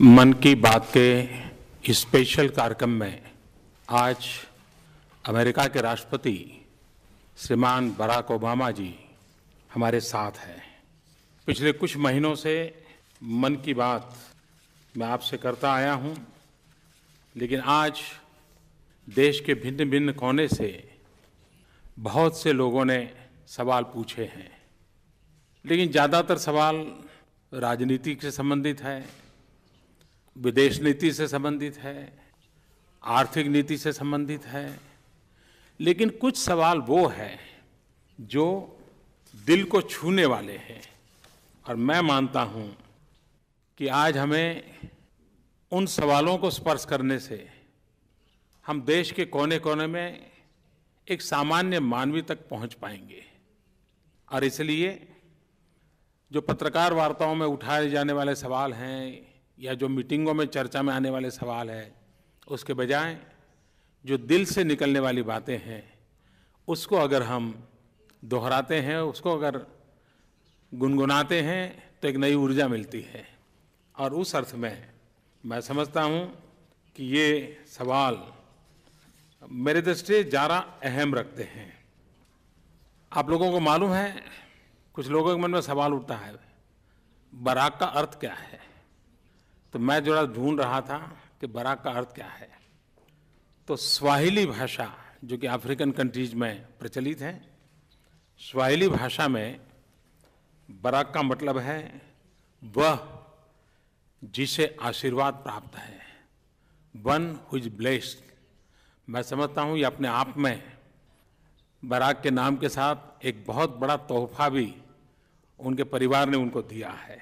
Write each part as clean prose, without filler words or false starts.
मन की बात के स्पेशल कार्यक्रम में आज अमेरिका के राष्ट्रपति श्रीमान बराक ओबामा जी हमारे साथ हैं। पिछले कुछ महीनों से मन की बात मैं आपसे करता आया हूं, लेकिन आज देश के भिन्न भिन्न कोने से बहुत से लोगों ने सवाल पूछे हैं, लेकिन ज़्यादातर सवाल राजनीति से संबंधित है, विदेश नीति से संबंधित है, आर्थिक नीति से संबंधित है, लेकिन कुछ सवाल वो हैं जो दिल को छूने वाले हैं। और मैं मानता हूं कि आज हमें उन सवालों को स्पर्श करने से हम देश के कोने कोने में एक सामान्य मानवीय तक पहुंच पाएंगे। और इसलिए जो पत्रकार वार्ताओं में उठाए जाने वाले सवाल हैं या जो मीटिंगों में चर्चा में आने वाले सवाल हैं, उसके बजाय जो दिल से निकलने वाली बातें हैं उसको अगर हम दोहराते हैं, उसको अगर गुनगुनाते हैं तो एक नई ऊर्जा मिलती है। और उस अर्थ में मैं समझता हूं कि ये सवाल मेरे दृष्टि से ज़्यादा अहम रखते हैं। आप लोगों को मालूम है, कुछ लोगों के मन में सवाल उठता है, बराक का अर्थ क्या है? तो मैं जरा ढूंढ रहा था कि बराक का अर्थ क्या है। तो स्वाहिली भाषा, जो कि अफ्रीकन कंट्रीज में प्रचलित है, स्वाहिली भाषा में बराक का मतलब है वह जिसे आशीर्वाद प्राप्त है, वन हु इज ब्लेस्ड। मैं समझता हूँ ये अपने आप में बराक के नाम के साथ एक बहुत बड़ा तोहफा भी उनके परिवार ने उनको दिया है।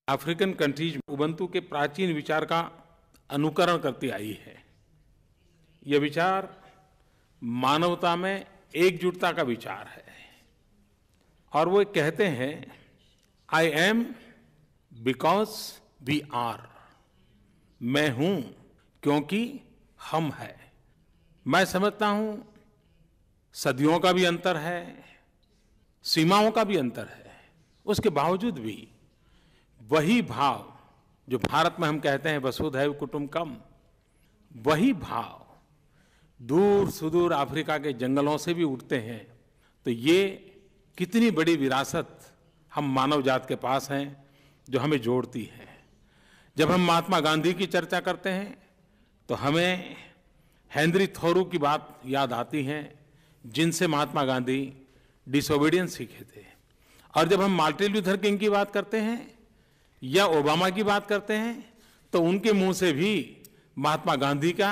अफ्रीकन कंट्रीज उबंतु के प्राचीन विचार का अनुकरण करती आई है। यह विचार मानवता में एकजुटता का विचार है। और वो कहते हैं, I am because we are. मैं हूं क्योंकि हम हैं। मैं समझता हूं सदियों का भी अंतर है, सीमाओं का भी अंतर है, उसके बावजूद भी वही भाव जो भारत में हम कहते हैं वसुधैव कुटुंबकम, वही भाव दूर सुदूर अफ्रीका के जंगलों से भी उठते हैं। तो ये कितनी बड़ी विरासत हम मानव जात के पास हैं जो हमें जोड़ती है। जब हम महात्मा गांधी की चर्चा करते हैं तो हमें हेनरी थोरू की बात याद आती है, जिनसे महात्मा गांधी डिसोबीडियंस सीखे थे। और जब हम मार्टिन लूथर किंग की बात करते हैं या ओबामा की बात करते हैं तो उनके मुंह से भी महात्मा गांधी का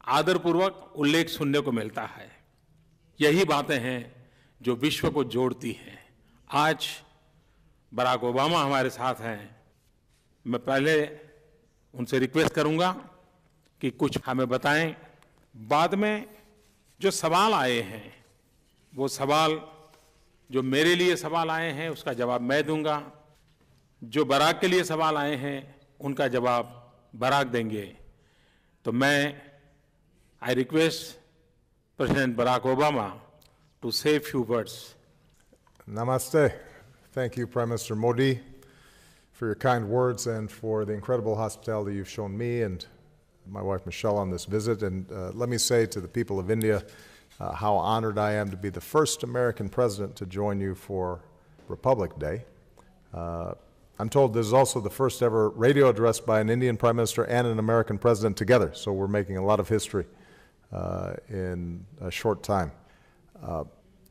आदरपूर्वक उल्लेख सुनने को मिलता है। यही बातें हैं जो विश्व को जोड़ती हैं। आज बराक ओबामा हमारे साथ हैं। मैं पहले उनसे रिक्वेस्ट करूंगा कि कुछ हमें बताएं। बाद में जो सवाल आए हैं, वो सवाल जो मेरे लिए सवाल आए हैं उसका जवाब मैं दूंगा। जो बराक के लिए सवाल आए हैं उनका जवाब बराक देंगे। तो मैं I request President Barack Obama to say a few words. Namaste. Thank you, Prime Minister Modi, for your kind words and for the incredible hospitality you've shown me and my wife Michelle on this visit. And let me say to the people of India how honored I am to be the first American president to join you for Republic Day. I'm told this is also the first ever radio address by an Indian Prime Minister and an American President together, so we're making a lot of history in a short time.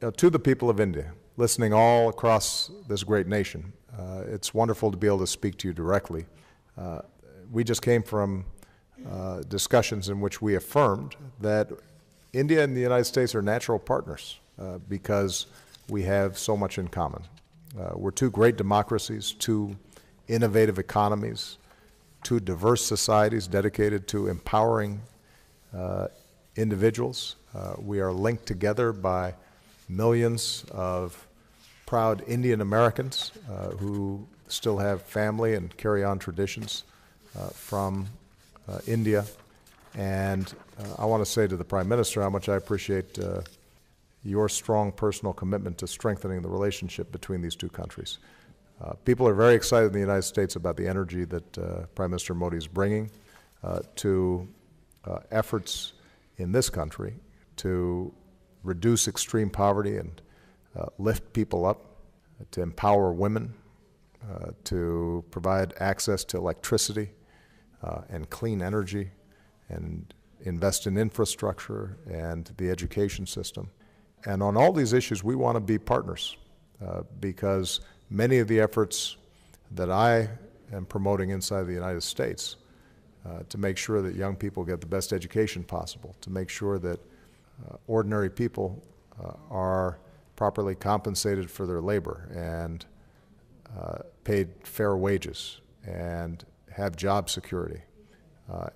To the people of India, listening all across this great nation, it's wonderful to be able to speak to you directly. We just came from discussions in which we affirmed that India and the United States are natural partners because we have so much in common. We're two great democracies, two innovative economies, two diverse societies dedicated to empowering individuals. We are linked together by millions of proud Indian Americans who still have family and carry on traditions from India. And I want to say to the Prime Minister how much I appreciate your strong personal commitment to strengthening the relationship between these two countries. People are very excited in the United States about the energy that Prime Minister Modi is bringing to efforts in this country to reduce extreme poverty and lift people up, to empower women, to provide access to electricity and clean energy, and invest in infrastructure and the education system. And on all these issues, we want to be partners because many of the efforts that I am promoting inside the United States to make sure that young people get the best education possible, to make sure that ordinary people are properly compensated for their labor and paid fair wages and have job security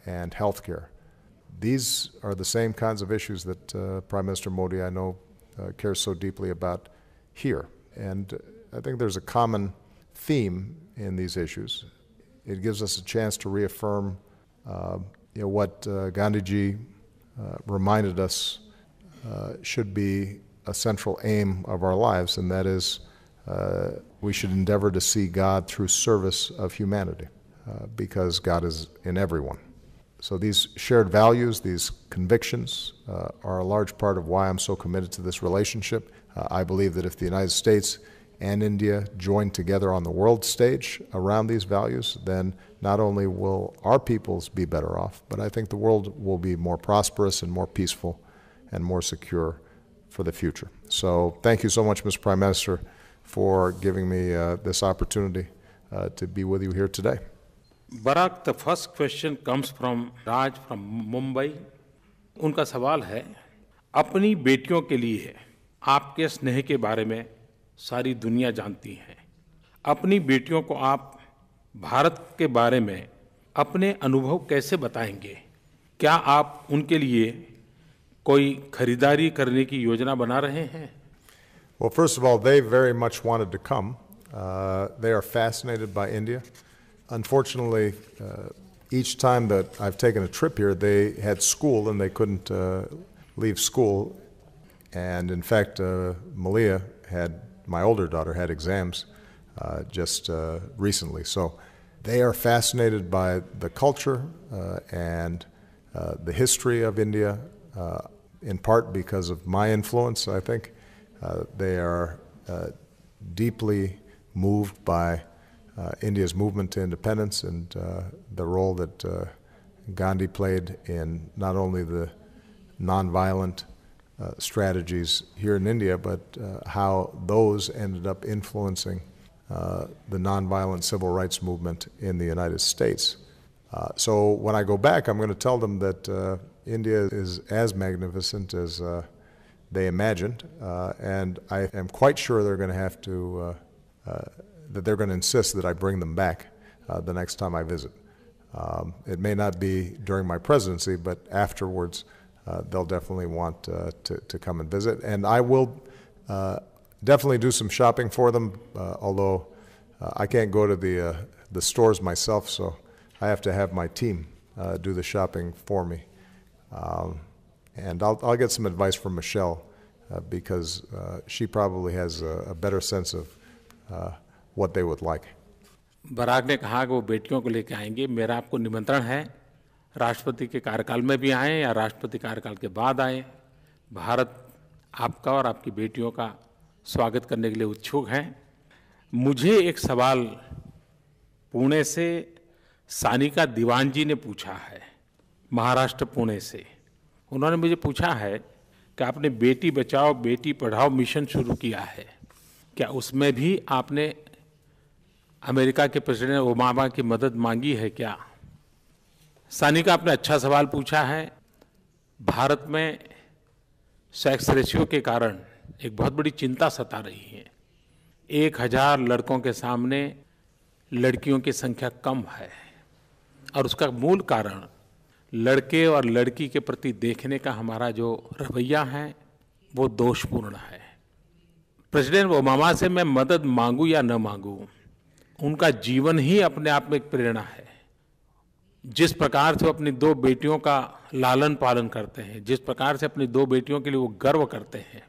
and health care. These are the same kinds of issues that Prime Minister Modi, I know, cares so deeply about here. And I think there's a common theme in these issues. It gives us a chance to reaffirm what Gandhiji reminded us should be a central aim of our lives, and that is we should endeavor to see God through service of humanity, because God is in everyone. So these shared values, these convictions, are a large part of why I'm so committed to this relationship. I believe that if the United States and India join together on the world stage around these values, then not only will our peoples be better off, but I think the world will be more prosperous and more peaceful and more secure for the future. So thank you so much, Mr. Prime Minister, for giving me this opportunity to be with you here today. Barack, the first question comes from Raj from Mumbai. उनका सवाल है, अपनी बेटियों के लिए आपके स्नेह के बारे में सारी दुनिया जानती है। अपनी बेटियों को आप भारत के बारे में अपने अनुभव कैसे बताएंगे? क्या आप उनके लिए कोई खरीदारी करने की योजना बना रहे हैं? Well, first of all, they very much wanted to come. They are fascinated by India. Unfortunately, each time that I've taken a trip here, they had school and they couldn't leave school. And in fact, Malia my older daughter had exams just recently. So they are fascinated by the culture and the history of India, in part because of my influence, I think. They are deeply moved by India's movement to independence and the role that Gandhi played in not only the nonviolent strategies here in India, but how those ended up influencing the nonviolent civil rights movement in the United States. So when I go back, I'm going to tell them that India is as magnificent as they imagined, and I am quite sure they're going to have to that they're going to insist that I bring them back the next time I visit. It may not be during my presidency, but afterwards they'll definitely want to come and visit. And I will definitely do some shopping for them, although I can't go to the stores myself, so I have to have my team do the shopping for me. And I'll get some advice from Michelle because she probably has a better sense of what they would like. Barack ने कहा कि वो बेटियों को लेकर आएंगे। मेरा आपको निमंत्रण है, राष्ट्रपति के कार्यकाल में भी आएँ या राष्ट्रपति कार्यकाल के बाद आएँ, भारत आपका और आपकी बेटियों का स्वागत करने के लिए उत्सुक है। मुझे एक सवाल पुणे से सानिका दीवान जी ने पूछा है, महाराष्ट्र पुणे से। उन्होंने मुझे पूछा है कि आपने बेटी बचाओ बेटी पढ़ाओ मिशन शुरू किया है, क्या उसमें भी आपने अमेरिका के प्रेसिडेंट ओबामा की मदद मांगी है क्या? सानिका, आपने अच्छा सवाल पूछा है। भारत में सेक्स रेशियो के कारण एक बहुत बड़ी चिंता सता रही है। 1000 लड़कों के सामने लड़कियों की संख्या कम है और उसका मूल कारण लड़के और लड़की के प्रति देखने का हमारा जो रवैया है वो दोषपूर्ण है। प्रेसिडेंट ओबामा से मैं मदद मांगूं या न मांगूं, उनका जीवन ही अपने आप में एक प्रेरणा है। जिस प्रकार से वो अपनी 2 बेटियों का लालन पालन करते हैं, जिस प्रकार से अपनी 2 बेटियों के लिए वो गर्व करते हैं,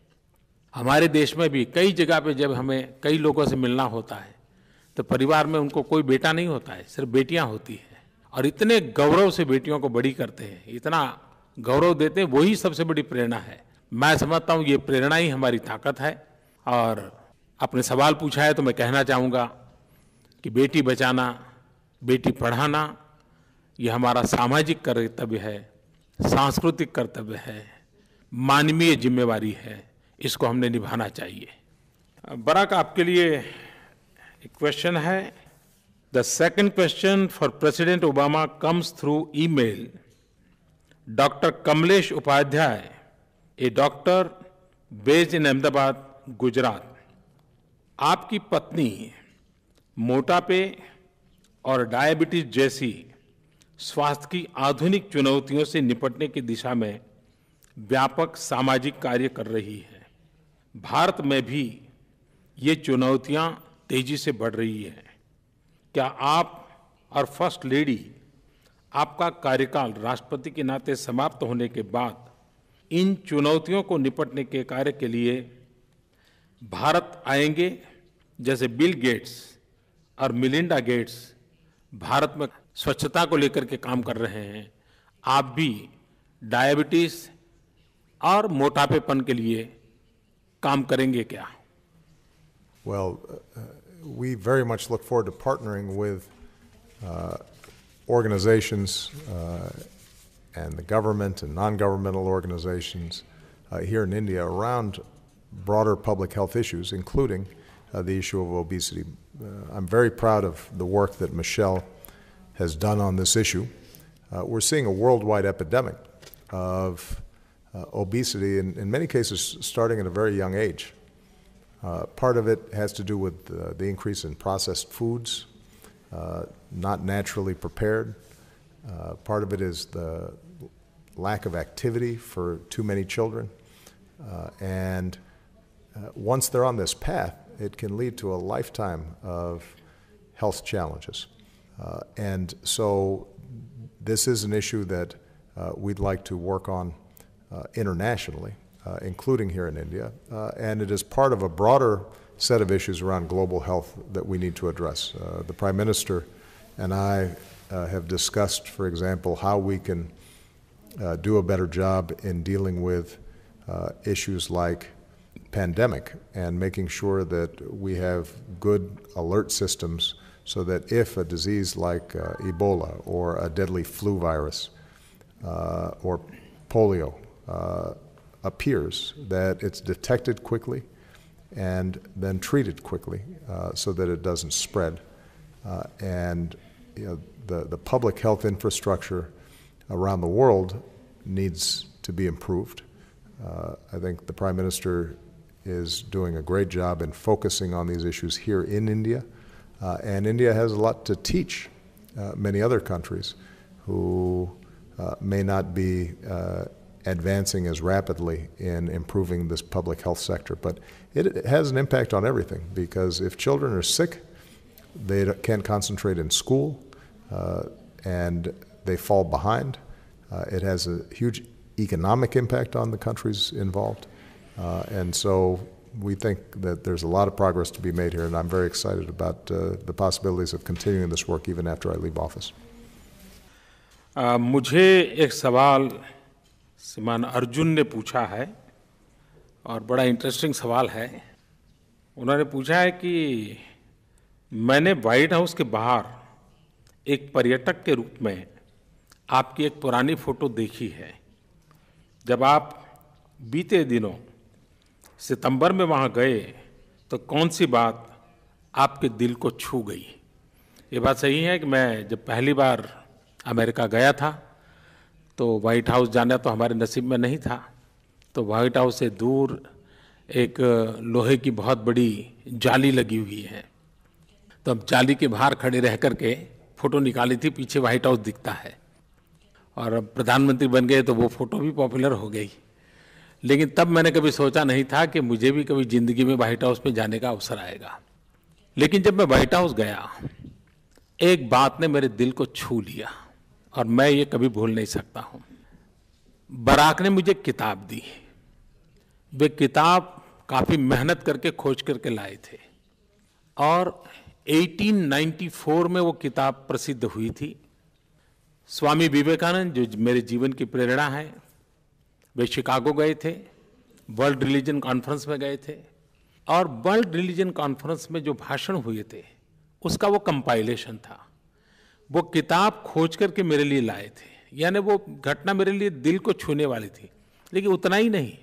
हमारे देश में भी कई जगह पे जब हमें कई लोगों से मिलना होता है तो परिवार में उनको कोई बेटा नहीं होता है, सिर्फ बेटियां होती हैं और इतने गौरव से बेटियों को बड़ी करते हैं, इतना गौरव देते हैं, वही सबसे बड़ी प्रेरणा है। मैं समझता हूँ ये प्रेरणा ही हमारी ताकत है। और आपने सवाल पूछा है तो मैं कहना चाहूँगा कि बेटी बचाना, बेटी पढ़ाना ये हमारा सामाजिक कर्तव्य है, सांस्कृतिक कर्तव्य है, मानवीय जिम्मेवारी है, इसको हमने निभाना चाहिए। बराक, आपके लिए एक क्वेश्चन है। The second question for President Obama comes through email. Doctor Kamlesh Upadhyay, a doctor based in Ahmedabad, Gujarat. आपकी पत्नी मोटापे और डायबिटीज जैसी स्वास्थ्य की आधुनिक चुनौतियों से निपटने की दिशा में व्यापक सामाजिक कार्य कर रही है। भारत में भी ये चुनौतियां तेजी से बढ़ रही हैं। क्या आप और फर्स्ट लेडी, आपका कार्यकाल राष्ट्रपति के नाते समाप्त होने के बाद इन चुनौतियों को निपटने के कार्य के लिए भारत आएंगे, जैसे बिल गेट्स और मिलिंडा गेट्स भारत में स्वच्छता को लेकर के काम कर रहे हैं, आप भी डायबिटीज और मोटापेपन के लिए काम करेंगे क्या? Well, we very much look forward to partnering with organizations and the government and non-governmental organizations here in India around broader public health issues, including the issue of obesity. I'm very proud of the work that Michelle has done on this issue. We're seeing a worldwide epidemic of obesity, in many cases starting at a very young age. Part of it has to do with the increase in processed foods, not naturally prepared. Part of it is the lack of activity for too many children. And once they're on this path, it can lead to a lifetime of health challenges. And so this is an issue that we'd like to work on internationally, including here in India, and it is part of a broader set of issues around global health that we need to address. The Prime Minister and I have discussed, for example, how we can do a better job in dealing with issues like pandemic and making sure that we have good alert systems so that if a disease like Ebola or a deadly flu virus or polio appears, that it's detected quickly and then treated quickly so that it doesn't spread. And the public health infrastructure around the world needs to be improved. I think the Prime Minister is doing a great job in focusing on these issues here in India. And India has a lot to teach many other countries who may not be advancing as rapidly in improving this public health sector. But it has an impact on everything, because if children are sick, they can't concentrate in school, and they fall behind. It has a huge economic impact on the countries involved. And so we think that there's a lot of progress to be made here, and I'm very excited about the possibilities of continuing this work even after I leave office. मुझे एक सवाल श्रीमान अर्जुन ने पूछा है, और बड़ा interesting सवाल है। उन्होंने पूछा है कि मैंने व्हाइट हाउस के बाहर एक पर्यटक के रूप में आपकी एक पुरानी फ़ोटो देखी है। जब आप बीते दिनों सितंबर में वहाँ गए तो कौन सी बात आपके दिल को छू गई? ये बात सही है कि मैं जब पहली बार अमेरिका गया था तो व्हाइट हाउस जाना तो हमारे नसीब में नहीं था। तो व्हाइट हाउस से दूर एक लोहे की बहुत बड़ी जाली लगी हुई है, तो हम जाली के बाहर खड़े रह कर के फ़ोटो निकाली थी। पीछे व्हाइट हाउस दिखता है, और अब प्रधानमंत्री बन गए तो वो फ़ोटो भी पॉपुलर हो गई। लेकिन तब मैंने कभी सोचा नहीं था कि मुझे भी कभी ज़िंदगी में व्हाइट हाउस में जाने का अवसर आएगा। लेकिन जब मैं व्हाइट हाउस गया, एक बात ने मेरे दिल को छू लिया, और मैं ये कभी भूल नहीं सकता हूँ। बराक ने मुझे किताब दी। वे किताब काफ़ी मेहनत करके खोज करके लाए थे, और 1894 में वो किताब प्रसिद्ध हुई थी। स्वामी विवेकानंद, जो मेरे जीवन की प्रेरणा है, वे शिकागो गए थे, वर्ल्ड रिलीजन कॉन्फ्रेंस में गए थे, और वर्ल्ड रिलीजन कॉन्फ्रेंस में जो भाषण हुए थे उसका वो कंपाइलेशन था। वो किताब खोज करके मेरे लिए लाए थे, यानी वो घटना मेरे लिए दिल को छूने वाली थी। लेकिन उतना ही नहीं,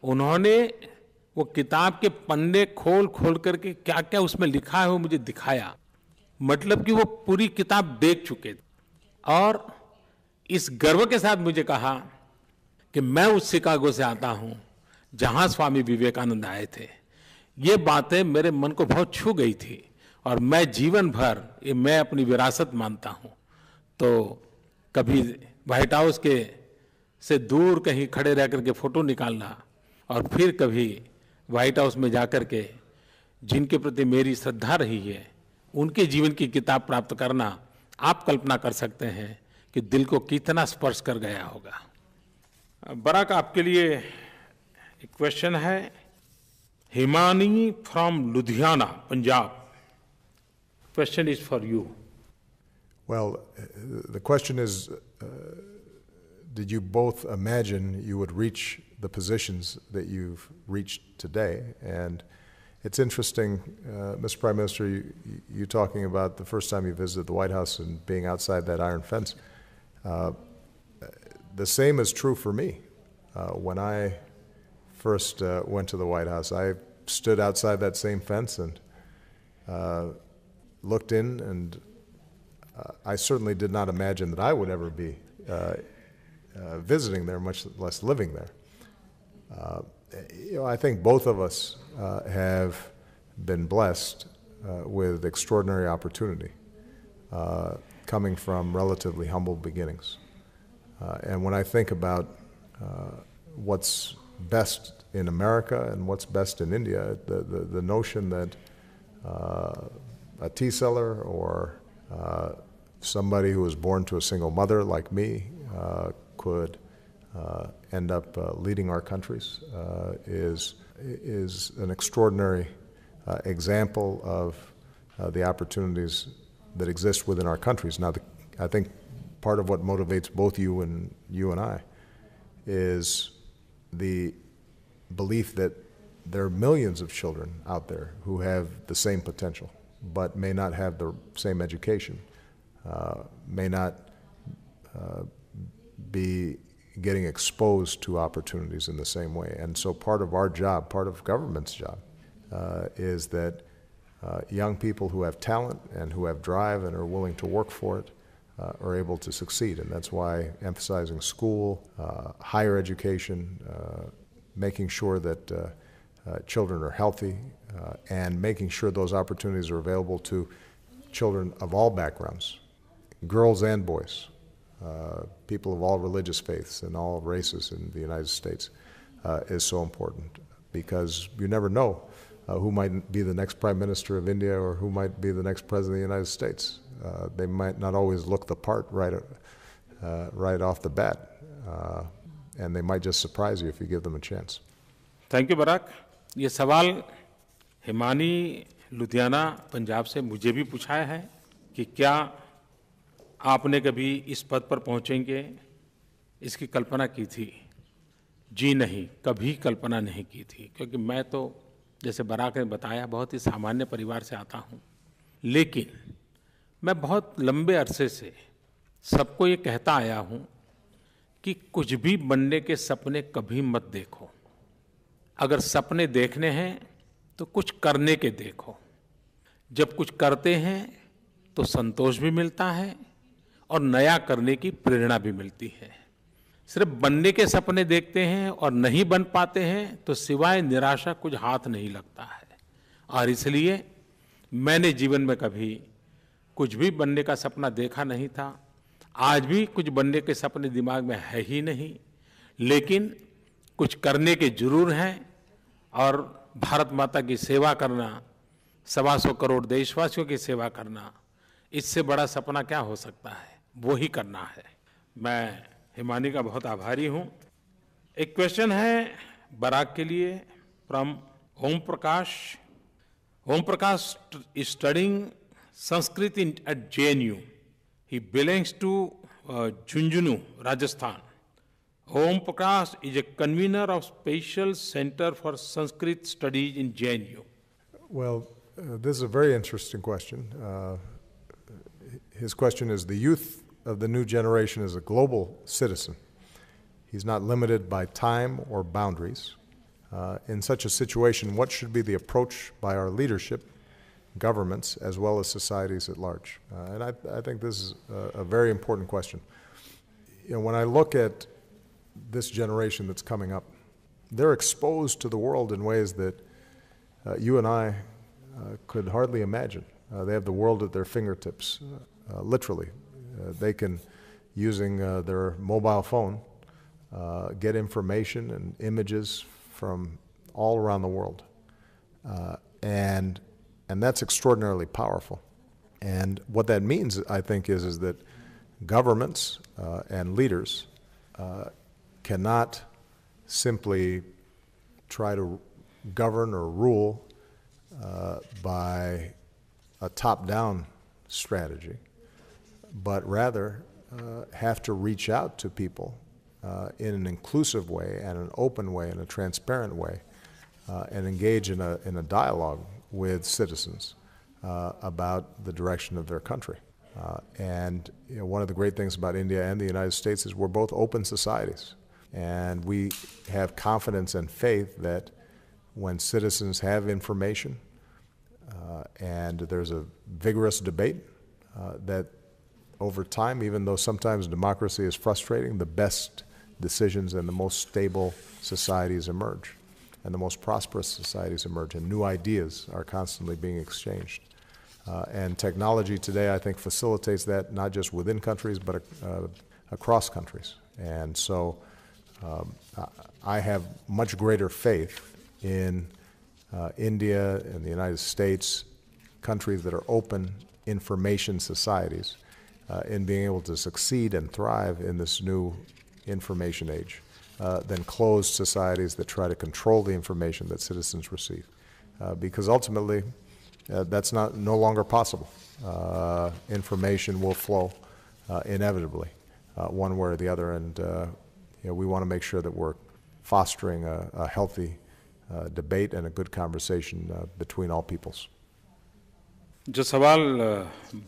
उन्होंने वो किताब के पन्ने खोल खोल करके क्या क्या उसमें लिखा है वो मुझे दिखाया। मतलब कि वो पूरी किताब देख चुके थे और इस गर्व के साथ मुझे कहा कि मैं उस शिकागो से आता हूं जहां स्वामी विवेकानंद आए थे। ये बातें मेरे मन को बहुत छू गई थी और मैं जीवन भर ये मैं अपनी विरासत मानता हूं। तो कभी व्हाइट हाउस के से दूर कहीं खड़े रह करके फोटो निकालना और फिर कभी व्हाइट हाउस में जाकर के जिनके प्रति मेरी श्रद्धा रही है उनके जीवन की किताब प्राप्त करना, आप कल्पना कर सकते हैं कि दिल को कितना स्पर्श कर गया होगा। बराक, आपके लिए एक क्वेश्चन है। Himani from Ludhiana, Punjab. Question is for you. Well, the question is, did you both imagine you would reach the positions that you've reached today? And it's interesting, Mr. Prime Minister, you talking about the first time you visited the White House and being outside that iron fence. The same is true for me. When I first went to the White House, I stood outside that same fence and looked in, and I certainly did not imagine that I would ever be visiting there, much less living there. I think both of us have been blessed with extraordinary opportunity, coming from relatively humble beginnings. And when I think about what's best in America and what's best in India, the notion that a tea seller or somebody who was born to a single mother like me could end up leading our countries is an extraordinary example of the opportunities that exist within our countries. Now, I think part of what motivates both you and I is the belief that there are millions of children out there who have the same potential, but may not have the same education, may not be getting exposed to opportunities in the same way. And so part of our job, part of government's job, is that young people who have talent and who have drive and are willing to work for it are able to succeed. And that's why emphasizing school, higher education, making sure that children are healthy, and making sure those opportunities are available to children of all backgrounds, girls and boys, people of all religious faiths and all races in the United States, is so important, because you never know who might be the next Prime Minister of India or who might be the next President of the United States. They might not always look the part right off the bat, and they might just surprise you if you give them a chance. Thank you Barack. ये सवाल हिमानी लुधियाना पंजाब से मुझे भी पूछा है कि क्या आपने कभी इस पद पर पहुंचेंगे, इसकी कल्पना की थी? जी नहीं, कभी कल्पना नहीं की थी, क्योंकि मैं तो जैसे बराक ने बताया बहुत ही सामान्य परिवार से आता हूं। लेकिन मैं बहुत लंबे अरसे से सबको ये कहता आया हूं कि कुछ भी बनने के सपने कभी मत देखो। अगर सपने देखने हैं तो कुछ करने के देखो। जब कुछ करते हैं तो संतोष भी मिलता है और नया करने की प्रेरणा भी मिलती है। सिर्फ बनने के सपने देखते हैं और नहीं बन पाते हैं तो सिवाय निराशा कुछ हाथ नहीं लगता है। और इसलिए मैंने जीवन में कभी कुछ भी बनने का सपना देखा नहीं था। आज भी कुछ बनने के सपने दिमाग में है ही नहीं, लेकिन कुछ करने के जरूर हैं। और भारत माता की सेवा करना, 125 करोड़ देशवासियों की सेवा करना, इससे बड़ा सपना क्या हो सकता है? वो ही करना है। मैं हिमानी का बहुत आभारी हूं। एक क्वेश्चन है बराक के लिए from Om Prakash. Om Prakash is studying Sanskrit at JNU. He belongs to Jhunjhunu, Rajasthan. Om Prakash is a convener of Special Center for Sanskrit Studies in JNU. Well, this is a very interesting question. His question is, the youth of the new generation is a global citizen. He's not limited by time or boundaries. In such a situation, what should be the approach by our leadership, governments, as well as societies at large? And I think this is a very important question. You know, when I look at this generation that's coming up, they're exposed to the world in ways that you and I could hardly imagine. They have the world at their fingertips, literally. They can, using their mobile phone, get information and images from all around the world. And that's extraordinarily powerful. And what that means, I think, is that governments and leaders cannot simply try to govern or rule by a top-down strategy, but rather have to reach out to people in an inclusive way and an open way and a transparent way, and engage in a dialogue with citizens about the direction of their country. And you know, one of the great things about India and the United States is we're both open societies, and we have confidence and faith that when citizens have information and there's a vigorous debate, that over time, even though sometimes democracy is frustrating, the best decisions and the most stable societies emerge, and the most prosperous societies emerge, and new ideas are constantly being exchanged. And technology today, I think, facilitates that not just within countries, but across countries. And so I have much greater faith in India and the United States, countries that are open information societies, in being able to succeed and thrive in this new information age, than closed societies that try to control the information that citizens receive. Because ultimately, that's no longer possible. Information will flow inevitably, one way or the other, and you know, we want to make sure that we're fostering a healthy debate and a good conversation between all peoples. जो सवाल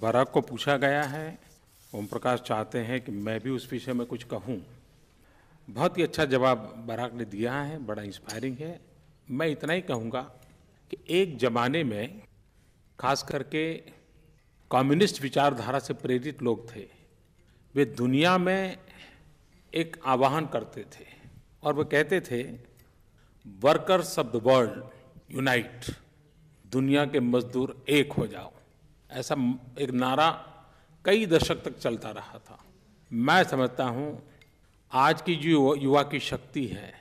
Barack को पूछा गया है, ओम प्रकाश चाहते हैं कि मैं भी उस विषय में कुछ कहूं। बहुत ही अच्छा जवाब बराक ने दिया है, बड़ा इंस्पायरिंग है। मैं इतना ही कहूँगा कि एक ज़माने में खास करके कम्युनिस्ट विचारधारा से प्रेरित लोग थे, वे दुनिया में एक आह्वान करते थे और वो कहते थे, workers of the world unite, दुनिया के मजदूर एक हो जाओ। ऐसा एक नारा कई दशक तक चलता रहा था। मैं समझता हूँ आज की जो युवा की शक्ति है,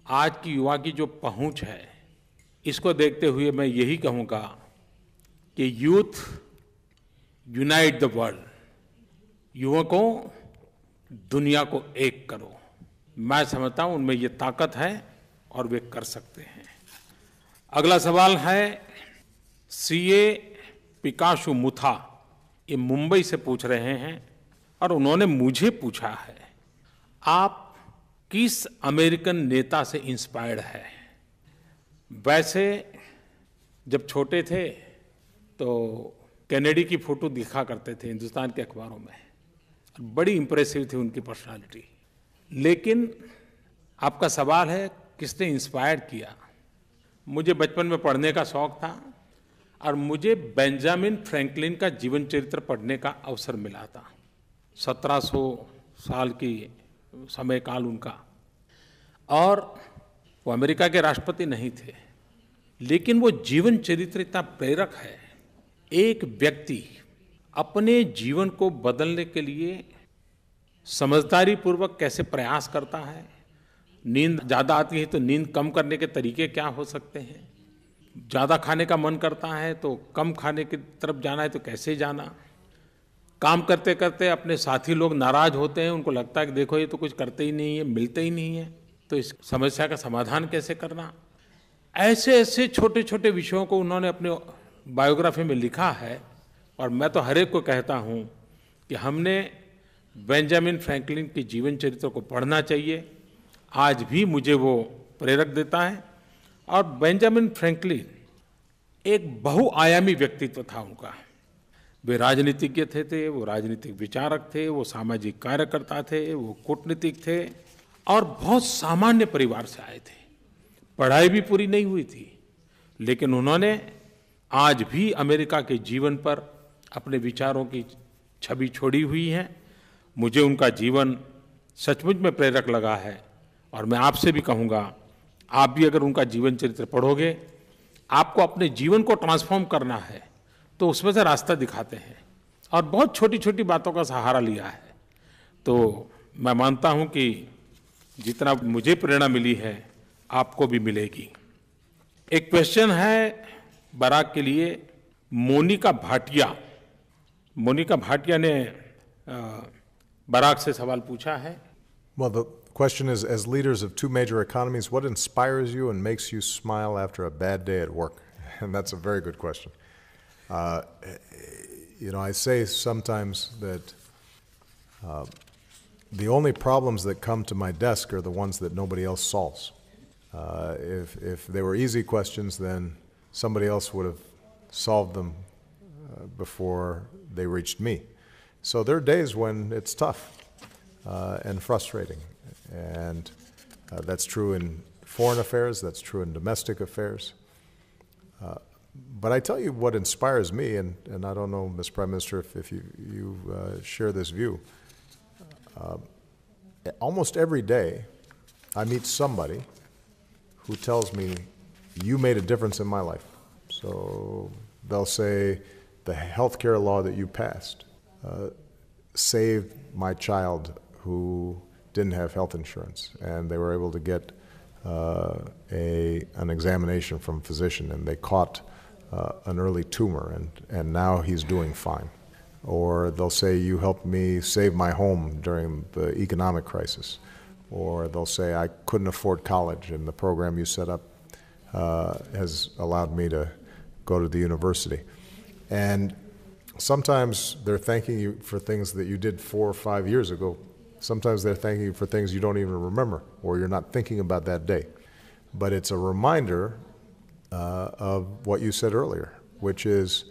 आज की युवा की जो पहुँच है, इसको देखते हुए मैं यही कहूँगा कि यूथ यूनाइट द वर्ल्ड, युवकों दुनिया को एक करो। मैं समझता हूँ उनमें ये ताकत है और वे कर सकते हैं। अगला सवाल है सीए पिकाशु मुथा, ये मुंबई से पूछ रहे हैं और उन्होंने मुझे पूछा है, आप किस अमेरिकन नेता से इंस्पायर्ड है? वैसे जब छोटे थे तो कैनेडी की फोटो दिखा करते थे हिंदुस्तान के अखबारों में, बड़ी इंप्रेसिव थी उनकी पर्सनालिटी। लेकिन आपका सवाल है किसने इंस्पायर किया? मुझे बचपन में पढ़ने का शौक था और मुझे बेंजामिन फ्रैंकलिन का जीवन चरित्र पढ़ने का अवसर मिला था। 1700 साल की समय काल उनका, और वो अमेरिका के राष्ट्रपति नहीं थे, लेकिन वो जीवन चरित्र इतना प्रेरक है। एक व्यक्ति अपने जीवन को बदलने के लिए समझदारी पूर्वक कैसे प्रयास करता है, नींद ज़्यादा आती है तो नींद कम करने के तरीके क्या हो सकते हैं, ज़्यादा खाने का मन करता है तो कम खाने की तरफ जाना है तो कैसे जाना, काम करते करते अपने साथी लोग नाराज़ होते हैं, उनको लगता है कि देखो ये तो कुछ करते ही नहीं है, मिलते ही नहीं है, तो इस समस्या का समाधान कैसे करना। ऐसे ऐसे छोटे छोटे विषयों को उन्होंने अपने बायोग्राफी में लिखा है, और मैं तो हर एक को कहता हूँ कि हमने बेंजामिन फ्रैंकलिन के जीवन चरित्र को पढ़ना चाहिए। आज भी मुझे वो प्रेरक देता है। और बेंजामिन फ्रैंकलिन एक बहुआयामी व्यक्तित्व था उनका। वे राजनीतिज्ञ थे, वो राजनीतिक विचारक थे, वो सामाजिक कार्यकर्ता थे, वो कूटनीतिक थे, और बहुत सामान्य परिवार से आए थे। पढ़ाई भी पूरी नहीं हुई थी, लेकिन उन्होंने आज भी अमेरिका के जीवन पर अपने विचारों की छवि छोड़ी हुई है। मुझे उनका जीवन सचमुच में प्रेरक लगा है, और मैं आपसे भी कहूँगा, आप भी अगर उनका जीवन चरित्र पढ़ोगे, आपको अपने जीवन को ट्रांसफॉर्म करना है, तो उसमें से रास्ता दिखाते हैं, और बहुत छोटी छोटी बातों का सहारा लिया है। तो मैं मानता हूँ कि जितना मुझे प्रेरणा मिली है, आपको भी मिलेगी। एक क्वेश्चन है बराक के लिए, मोनिका भाटिया। मोनिका भाटिया ने बराक से सवाल पूछा है। Well, the question is, as leaders of two major economies, what inspires you and makes you smile after a bad day at work? And that's a very good question. I say sometimes that the only problems that come to my desk are the ones that nobody else solves. If they were easy questions, then somebody else would have solved them before they reached me. So there are days when it's tough and frustrating, and that's true in foreign affairs, that's true in domestic affairs. But I tell you what inspires me, and I don't know, Ms. Prime Minister, if you share this view. Almost every day, I meet somebody who tells me, you made a difference in my life. So they'll say, the health care law that you passed saved my child who didn't have health insurance, and they were able to get an examination from a physician, and they caught an early tumor, and now he's doing fine. Or they'll say, you helped me save my home during the economic crisis. Or they'll say, I couldn't afford college, and the program you set up has allowed me to go to the university. And sometimes they're thanking you for things that you did 4 or 5 years ago. Sometimes they're thanking you for things you don't even remember, or you're not thinking about that day. But it's a reminder of what you said earlier, which is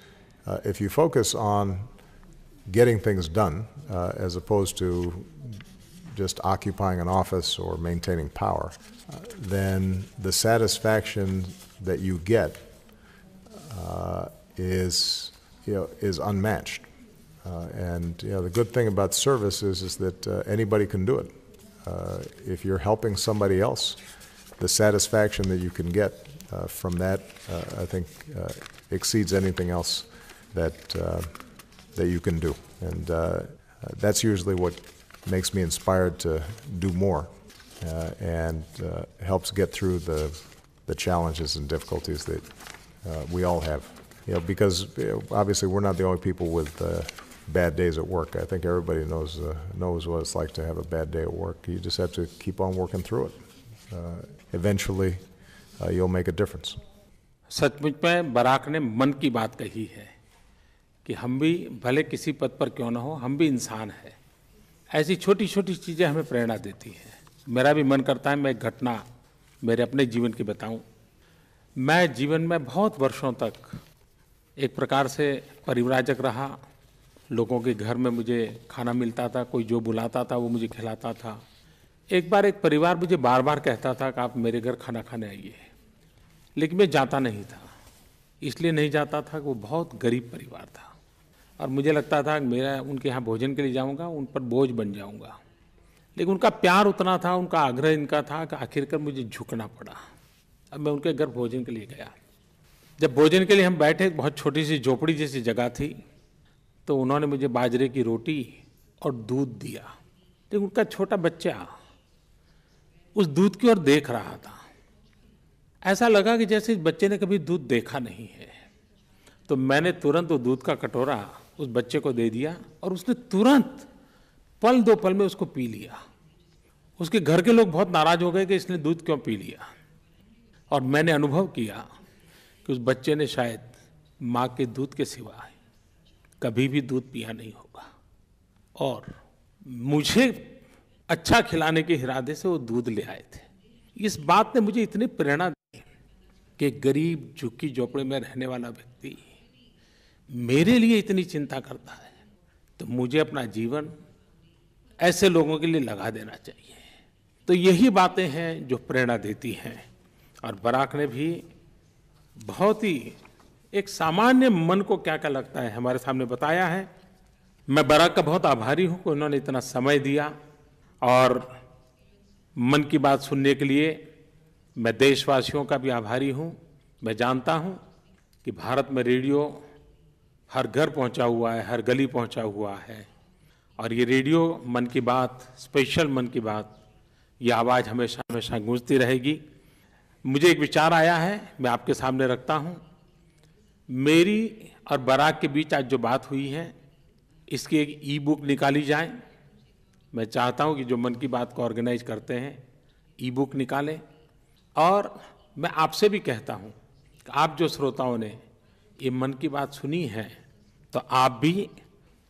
if you focus on getting things done as opposed to just occupying an office or maintaining power, then the satisfaction that you get is unmatched. And the good thing about service is that anybody can do it. If you're helping somebody else, the satisfaction that you can get from that, I think, exceeds anything else that you can do. And that's usually what makes me inspired to do more and helps get through the challenges and difficulties that we all have. Because obviously we're not the only people with bad days at work. I think everybody knows what it's like to have a bad day at work. You just have to keep on working through it. Eventually, you'll make a difference. सचमुच में Barack ने मन की बात कही है कि हम भी भले किसी पद पर क्यों ना हो, हम भी इंसान हैं। ऐसी छोटी छोटी चीज़ें हमें प्रेरणा देती हैं। मेरा भी मन करता है मैं एक घटना मेरे अपने जीवन की बताऊं। मैं जीवन में बहुत वर्षों तक एक प्रकार से परिव्राजक रहा। लोगों के घर में मुझे खाना मिलता था, कोई जो बुलाता था वो मुझे खिलाता था। एक बार एक परिवार मुझे बार बार कहता था कि आप मेरे घर खाना खाने आइए, लेकिन मैं जाता नहीं था। इसलिए नहीं जाता था कि वो बहुत गरीब परिवार था, और मुझे लगता था कि मेरा उनके यहाँ भोजन के लिए जाऊँगा, उन पर बोझ बन जाऊँगा। लेकिन उनका प्यार उतना था, उनका आग्रह इनका था कि आखिरकार मुझे झुकना पड़ा। अब मैं उनके घर भोजन के लिए गया। जब भोजन के लिए हम बैठे, बहुत छोटी सी झोपड़ी जैसी जगह थी, तो उन्होंने मुझे बाजरे की रोटी और दूध दिया। लेकिन उनका छोटा बच्चा उस दूध की ओर देख रहा था। ऐसा लगा कि जैसे इस बच्चे ने कभी दूध देखा नहीं है। तो मैंने तुरंत वो दूध का कटोरा उस बच्चे को दे दिया, और उसने तुरंत पल दो पल में उसको पी लिया। उसके घर के लोग बहुत नाराज हो गए कि इसने दूध क्यों पी लिया। और मैंने अनुभव किया कि उस बच्चे ने शायद माँ के दूध के सिवाय कभी भी दूध पिया नहीं होगा। और मुझे अच्छा खिलाने के इरादे से वो दूध ले आए थे। इस बात ने मुझे इतनी प्रेरणा दी कि गरीब झुग्गी झोपड़ी में रहने वाला व्यक्ति मेरे लिए इतनी चिंता करता है, तो मुझे अपना जीवन ऐसे लोगों के लिए लगा देना चाहिए। तो यही बातें हैं जो प्रेरणा देती हैं। और बराक ने भी बहुत ही एक सामान्य मन को क्या क्या लगता है हमारे सामने बताया है। मैं बराक का बहुत आभारी हूं कि उन्होंने इतना समय दिया। और मन की बात सुनने के लिए मैं देशवासियों का भी आभारी हूं। मैं जानता हूं कि भारत में रेडियो हर घर पहुंचा हुआ है, हर गली पहुंचा हुआ है। और ये रेडियो मन की बात, स्पेशल मन की बात, ये आवाज़ हमेशा हमेशा गूंजती रहेगी। मुझे एक विचार आया है, मैं आपके सामने रखता हूँ। मेरी और बराक के बीच आज जो बात हुई है, इसकी एक ई बुक निकाली जाए। मैं चाहता हूँ कि जो मन की बात को ऑर्गेनाइज करते हैं, ई बुक निकालें। और मैं आपसे भी कहता हूँ कि आप जो श्रोताओं ने ये मन की बात सुनी है, तो आप भी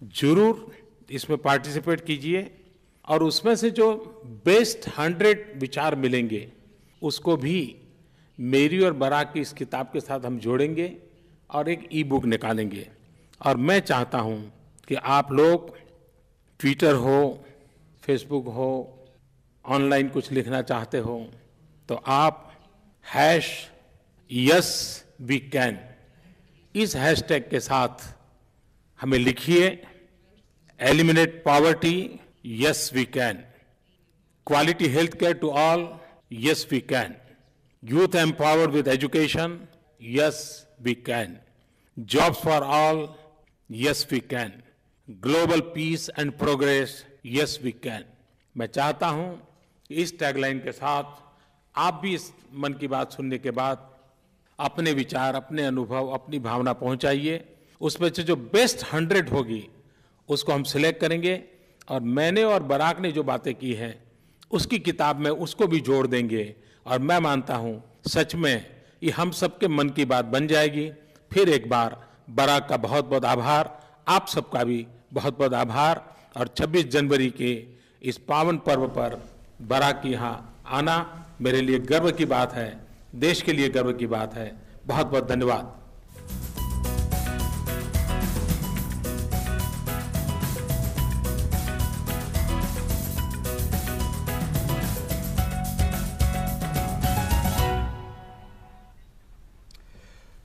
जरूर इसमें पार्टिसिपेट कीजिए। और उसमें से जो बेस्ट 100 विचार मिलेंगे, उसको भी मेरी और बराक की इस किताब के साथ हम जोड़ेंगे और एक ई बुक निकालेंगे। और मैं चाहता हूं कि आप लोग ट्विटर हो, फेसबुक हो, ऑनलाइन कुछ लिखना चाहते हो, तो आप #YesWeCan इस हैशटैग के साथ हमें लिखिए। Eliminate poverty, yes we can. Quality health care to all, yes we can. Youth empowered with education, yes we can. Jobs for all, yes we can. Global peace and progress, yes we can. मैं चाहता हूं कि इस tagline के साथ आप भी इस मन की बात सुनने के बाद अपने विचार, अपने अनुभव, अपनी भावना पहुंचाइए। उसमें से जो बेस्ट 100 होगी उसको हम सिलेक्ट करेंगे और मैंने और बराक ने जो बातें की हैं उसकी किताब में उसको भी जोड़ देंगे। और मैं मानता हूं सच में ये हम सबके मन की बात बन जाएगी। फिर एक बार बराक का बहुत बहुत आभार, आप सबका भी बहुत बहुत आभार। और 26 जनवरी के इस पावन पर्व पर बराक के यहाँ आना मेरे लिए गर्व की बात है, देश के लिए गर्व की बात है। बहुत बहुत धन्यवाद।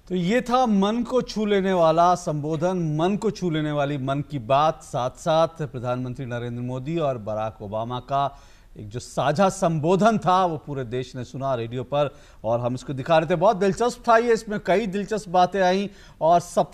तो ये था मन को छू लेने वाला संबोधन, मन को छू लेने वाली मन की बात। साथ साथ प्रधानमंत्री नरेंद्र मोदी और बराक ओबामा का एक जो साझा संबोधन था वो पूरे देश ने सुना रेडियो पर और हम इसको दिखा रहे थे। बहुत दिलचस्प था ये, इसमें कई दिलचस्प बातें आई और सब